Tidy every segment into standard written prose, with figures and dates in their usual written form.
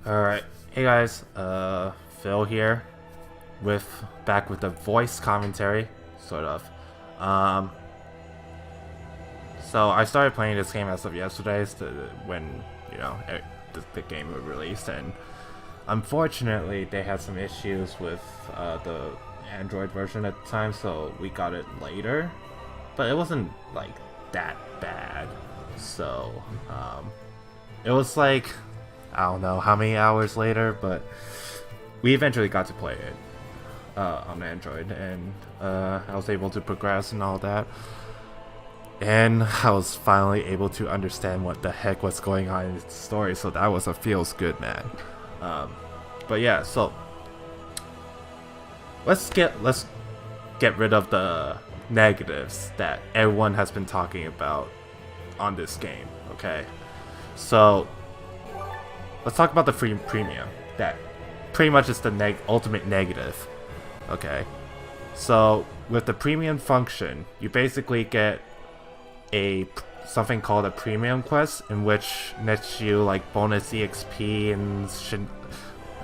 Alright, hey guys, Phil here, back with the voice commentary, sort of. Um, so I started playing this game as of yesterday, when, the game was released, and unfortunately they had some issues with, the Android version at the time, so we got it later, but it wasn't, like, that bad, so, it was like, I don't know how many hours later, but we eventually got to play it on Android, and I was able to progress and all that. And I was finally able to understand what the heck was going on in the story, so that was a feels good, man. But yeah, so let's get rid of the negatives that everyone has been talking about on this game. Okay, so let's talk about the free premium. That pretty much is the ultimate negative. Okay, so with the premium function, you basically get something called a premium quest, in which nets you like bonus EXP and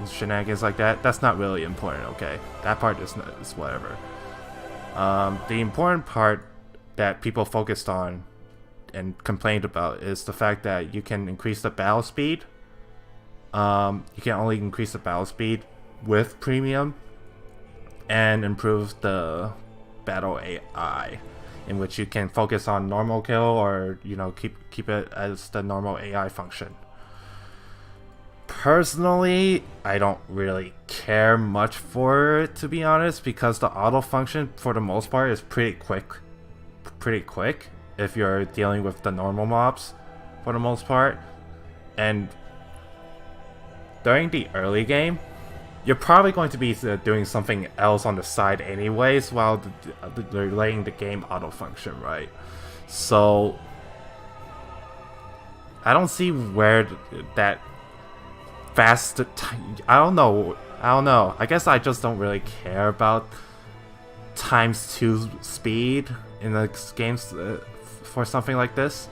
shenanigans like that. That's not really important. Okay, that part is whatever. The important part that people focused on and complained about is the fact that you can increase the battle speed. You can only increase the battle speed with premium and improve the battle AI, in which you can focus on normal kill or keep it as the normal AI function. Personally, I don't really care much for it, to be honest, because the auto function for the most part is pretty quick if you're dealing with the normal mobs for the most part. And during the early game, you're probably going to be doing something else on the side anyways while they're letting the game auto function, right? So I don't see where that fast I don't know. I guess I just don't really care about ×2 speed in the games for something like this,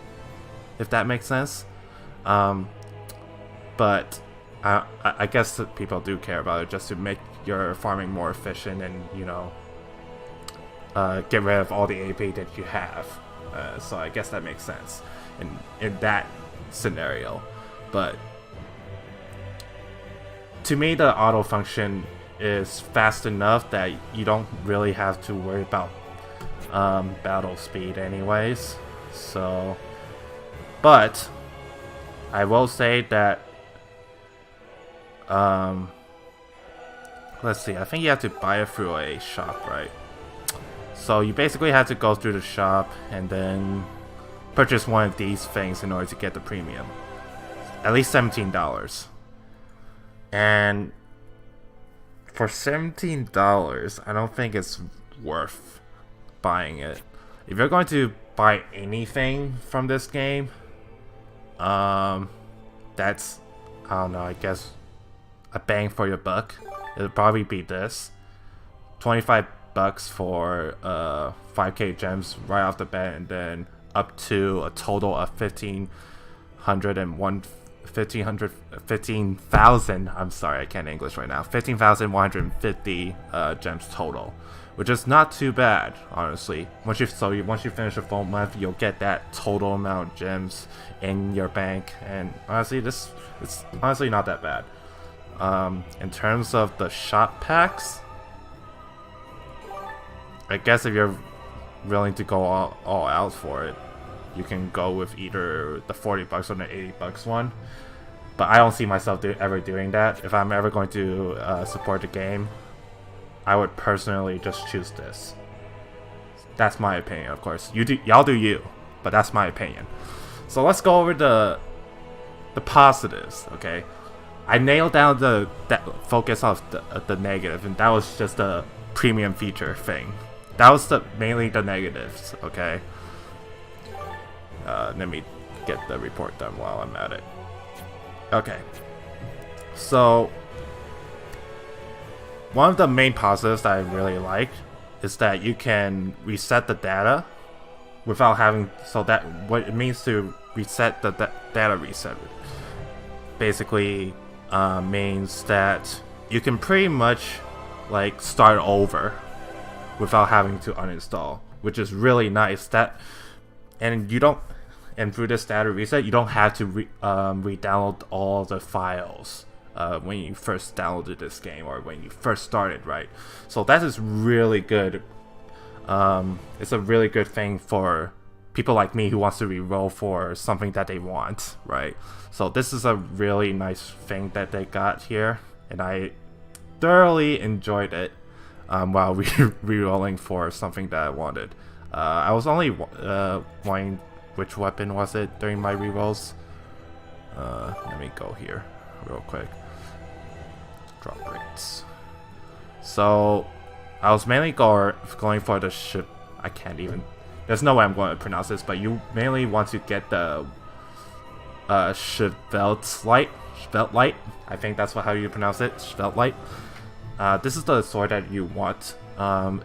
if that makes sense. But I guess that people do care about it just to make your farming more efficient and, get rid of all the AP that you have. So I guess that makes sense in that scenario. But to me, the auto function is fast enough that you don't really have to worry about battle speed anyways. So, but I will say that let's see, I think you have to buy it through a shop, right? So you basically have to go through the shop and then purchase one of these things in order to get the premium. At least $17. And for $17, I don't think it's worth buying it. If you're going to buy anything from this game, that's, I don't know, I guess a bang for your buck. It'll probably be this. $25 for 5k gems right off the bat, and then up to a total of 15,000, I'm sorry, I can't English right now. 15,150 gems total, which is not too bad, honestly. Once you finish a full month, you'll get that total amount of gems in your bank, and honestly, it's honestly not that bad. In terms of the shop packs, I guess if you're willing to go all out for it, you can go with either the $40 or the $80 one. But I don't see myself ever doing that. If I'm ever going to support the game, I would personally just choose this. That's my opinion, of course. Y'all do you, but that's my opinion. So let's go over the positives, okay? I nailed down that focus of the negative, and that was just a premium feature thing. That was mainly the negatives, okay? Let me get the report done while I'm at it. Okay, so one of the main positives that I really like is that you can reset the data without having, so that what it means to reset the data reset. Basically, means that you can pretty much like start over without having to uninstall, which is really nice. And through this data reset, you don't have to re-download all the files when you first downloaded this game or when you first started, right? So that is really good. It's a really good thing for people like me who wants to re-roll for something that they want, right? So this is a really nice thing that they got here, and I thoroughly enjoyed it while re-rolling for something that I wanted. I was only wanting which weapon was it during my re-rolls. Let me go here real quick. Drop rates. So I was mainly going for the ship. I can't even. There's no way I'm going to pronounce this, but you mainly want to get the Schveltlight. I think that's how you pronounce it. Schveltlight. This is the sword that you want.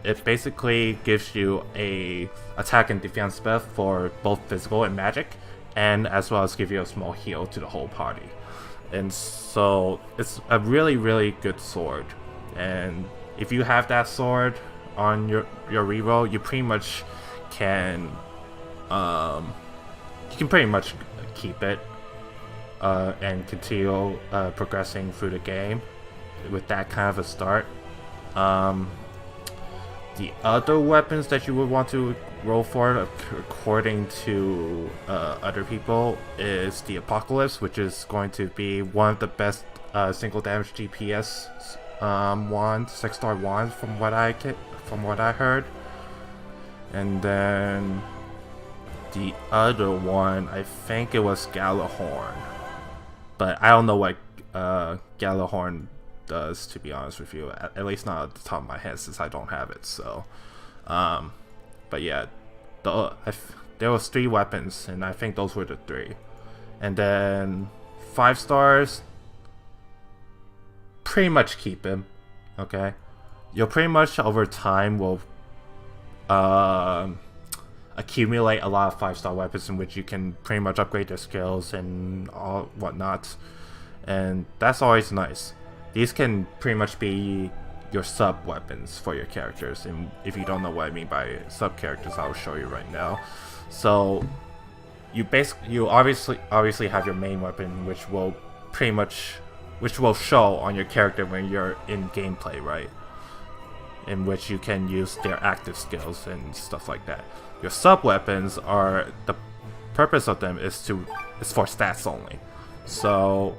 It basically gives you a attack and defense buff for both physical and magic, and as well as give you a small heal to the whole party. And so it's a really, really good sword. And if you have that sword on your reroll, you pretty much can pretty much keep it and continue progressing through the game with that kind of a start. The other weapons that you would want to roll for, according to other people, is the Apocalypse, which is going to be one of the best single damage DPS wands, 6-star wands, from what I heard. And then the other one, I think it was Galahorn, but I don't know what Galahorn does, to be honest with you, at least not at the top of my head, since I don't have it. So but yeah, there was 3 weapons, and I think those were the 3. And then 5 stars, pretty much keep him. Okay, you'll pretty much over time will accumulate a lot of 5-star weapons in which you can pretty much upgrade their skills and all whatnot, and that's always nice. These can pretty much be your sub weapons for your characters, and if you don't know what I mean by sub characters, I'll show you right now. So you obviously have your main weapon, which will show on your character when you're in gameplay, right? In which you can use their active skills and stuff like that. Your sub weapons are, the purpose of them is for stats only. So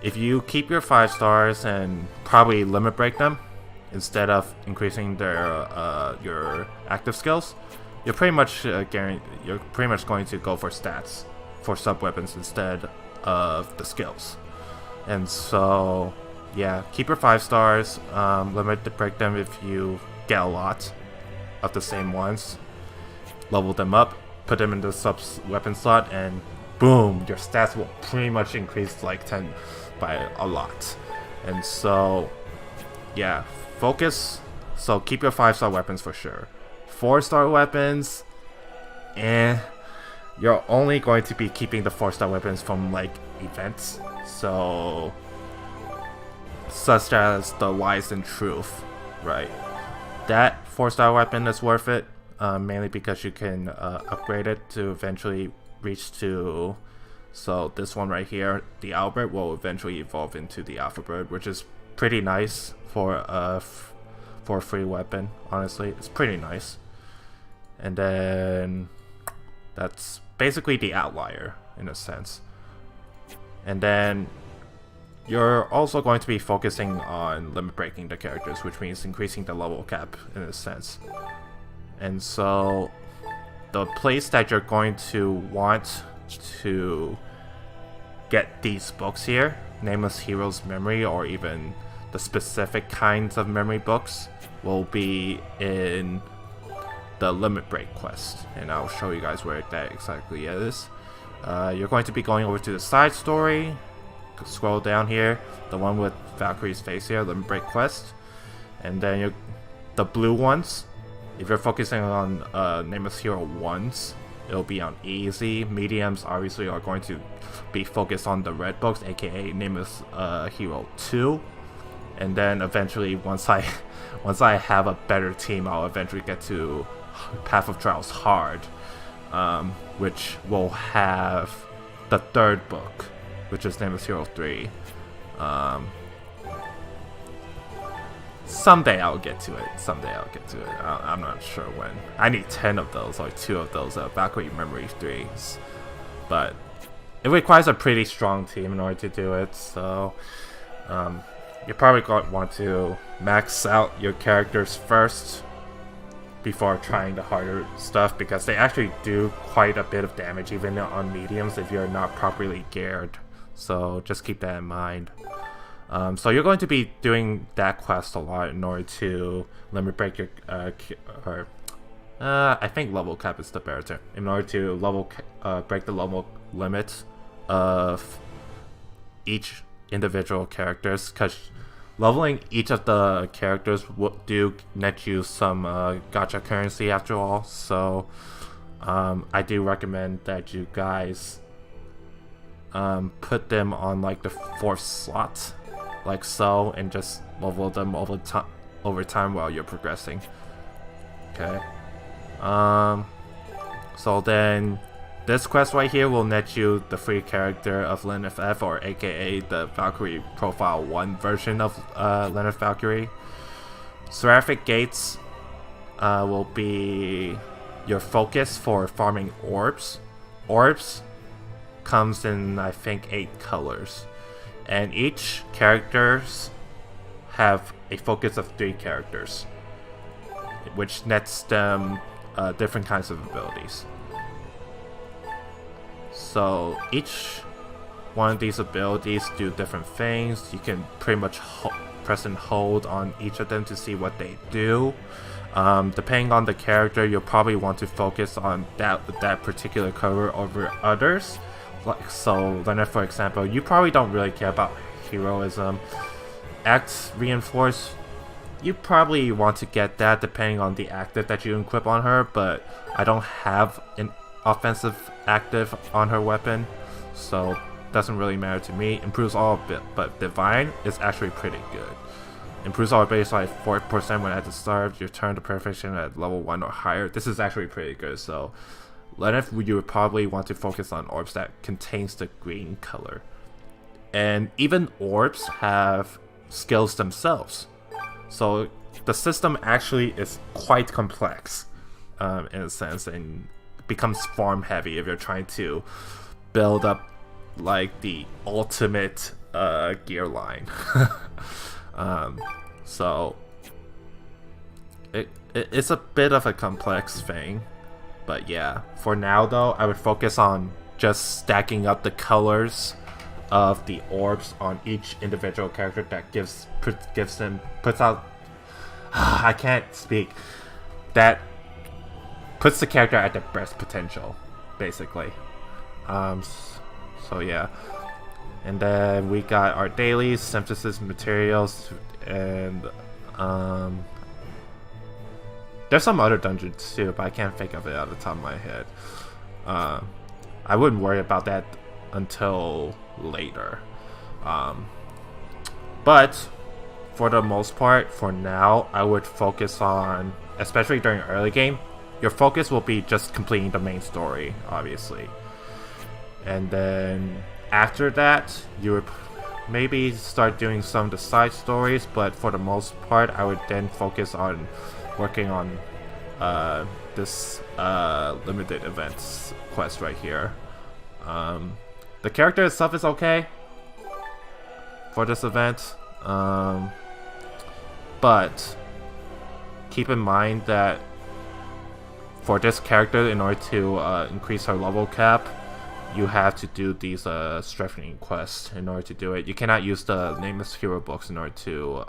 if you keep your 5 stars and probably limit break them instead of increasing their your active skills, you're pretty much going to go for stats for sub weapons instead of the skills. And so yeah, keep your 5 stars, limit to break them if you get a lot of the same ones, level them up, put them in the sub weapon slot, and boom, your stats will pretty much increase like 10 by a lot. And so yeah, focus. So keep your 5-star weapons for sure. 4-star weapons, you're only going to be keeping the 4-star weapons from like events, so such as the Lies and Truth, right? That 4-star weapon is worth it, mainly because you can upgrade it to eventually reach to. So this one right here, the Albert, will eventually evolve into the Alpha Bird, which is pretty nice for a free weapon. Honestly, it's pretty nice. And then that's basically the outlier in a sense. And then you're also going to be focusing on limit breaking the characters, which means increasing the level cap in a sense. And so the place that you're going to want to get these books here, Nameless Hero's Memory, or even the specific kinds of memory books, will be in the Limit Break quest, and I'll show you guys where that exactly is. You're going to be going over to the side story, scroll down here, the one with Valkyrie's face here, Limit Break quest, and then the blue ones. If you're focusing on Nameless Hero 1's it'll be on easy. Mediums obviously are going to be focused on the red books, aka Nameless Hero 2. And then eventually, once I have a better team, I'll eventually get to Path of Trials Hard, which will have the third book, which is Nameless Hero 3. Someday I'll get to it. I'm not sure when. I need 10 of those, or 2 of those Valkyrie Memory 3s. But it requires a pretty strong team in order to do it, so you're probably going to want to max out your characters first before trying the harder stuff, because they actually do quite a bit of damage even on mediums if you're not properly geared. So just keep that in mind. So you're going to be doing that quest a lot in order to limit break your I think level cap is the better term. In order to break the level limit of each individual characters, because leveling each of the characters do net you some gacha currency after all. So I do recommend that you guys put them on like the 4th slot, like so, and just level them over time while you're progressing. Okay. So then this quest right here will net you the free character of Lenneth F, or aka the Valkyrie Profile 1 version of Lenneth Valkyrie. Seraphic Gates will be your focus for farming orbs. Orbs comes in, I think, 8 colors. And each characters have a focus of 3 characters, which nets them different kinds of abilities. So each one of these abilities do different things. You can pretty much press and hold on each of them to see what they do. Depending on the character, you'll probably want to focus on that particular cover over others. Like so, Lenneth, for example, you probably don't really care about heroism. Act Reinforce, you probably want to get that depending on the active that you equip on her, but I don't have an offensive active on her weapon, so doesn't really matter to me. Improves all a bit, but Divine is actually pretty good. Improves all base by 4% when at the start of your turn to perfection at level 1 or higher. This is actually pretty good, so Lenneth, you would probably want to focus on orbs that contains the green color. And even orbs have skills themselves. So the system actually is quite complex in a sense, and becomes farm heavy if you're trying to build up like the ultimate gear line. So it's a bit of a complex thing. But yeah, for now though, I would focus on just stacking up the colors of the orbs on each individual character that puts out I can't speak. That puts the character at their best potential, basically. So yeah. And then we got our dailies, synthesis materials, and there's some other dungeons too, but I can't think of it out of the top of my head. I wouldn't worry about that until later. But for the most part, for now, I would focus on, especially during early game, your focus will be just completing the main story, obviously. And then after that, you would maybe start doing some of the side stories, but for the most part, I would then focus on working on this limited events quest right here. The character itself is okay for this event, but keep in mind that for this character, in order to increase her level cap, you have to do these strengthening quests in order to do it. You cannot use the Nameless Hero books in order to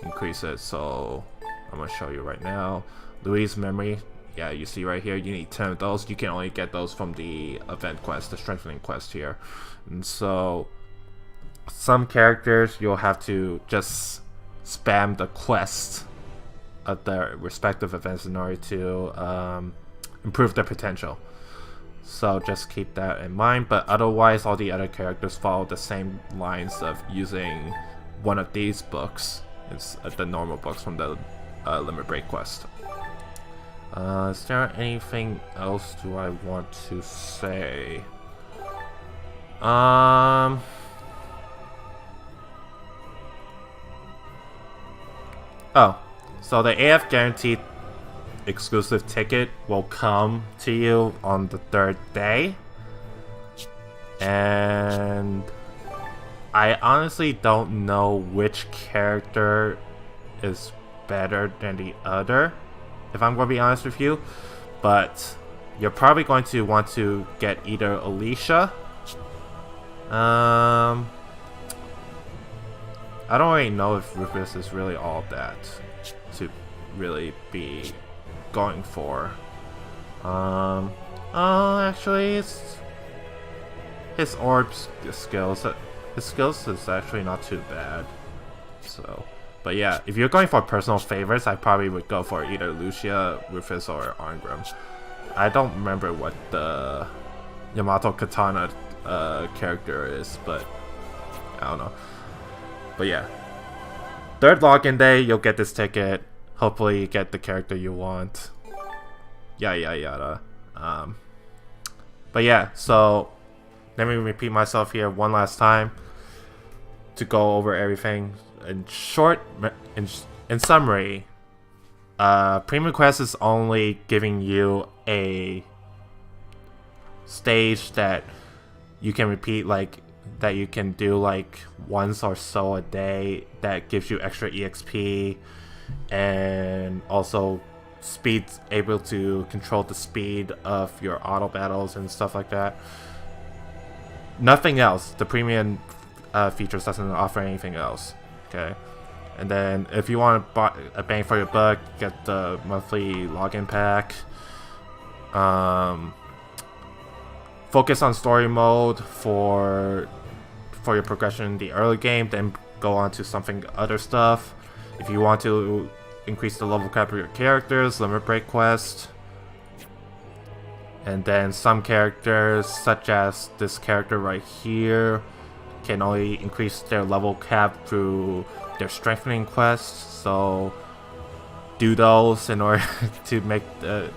increase it, so I'm going to show you right now. Louise Memory, yeah, you see right here, you need 10 of those. You can only get those from the event quest, the strengthening quest here. And so some characters you'll have to just spam the quest of their respective events in order to improve their potential. So just keep that in mind. But otherwise, all the other characters follow the same lines of using one of these books. It's the normal books from the Limit Break quest. Is there anything else do I want to say? Oh, so the AF Guaranteed exclusive ticket will come to you on the 3rd day. And I honestly don't know which character is better than the other, if I'm going to be honest with you. But you're probably going to want to get either Alicia. I don't really know if Rufus is really all that to really be going for. Actually, it's his orbs skills. His skills is actually not too bad. So, but yeah, if you're going for personal favorites, I probably would go for either Lucia, Rufus, or Arngrim. I don't remember what the Yamato Katana character is, but I don't know. But yeah, 3rd login day, you'll get this ticket. Hopefully you get the character you want. Yada yada yada. But yeah, so let me repeat myself here one last time to go over everything. In short, in summary, Premium Quest is only giving you a stage that you can repeat, like that you can do like once or so a day, that gives you extra EXP, and also speed, able to control the speed of your auto battles and stuff like that. Nothing else. The premium features doesn't offer anything else. Okay, and then if you want to buy a bang for your buck, get the monthly login pack. Focus on story mode for your progression in the early game, then go on to something other stuff. If you want to increase the level cap of your characters, Limit Break quest. And then some characters, such as this character right here, can only increase their level cap through their strengthening quests. So do those in order to make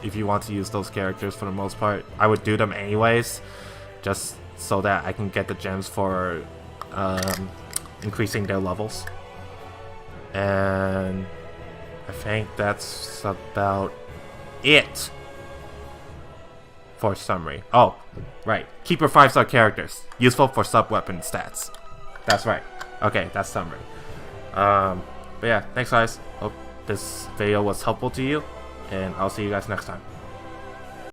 if you want to use those characters. For the most part, I would do them anyways, just so that I can get the gems for increasing their levels. And I think that's about it for summary. Oh, right. Keep your 5-star characters. Useful for sub-weapon stats. That's right. Okay, that's summary. But yeah, thanks guys. Hope this video was helpful to you, and I'll see you guys next time.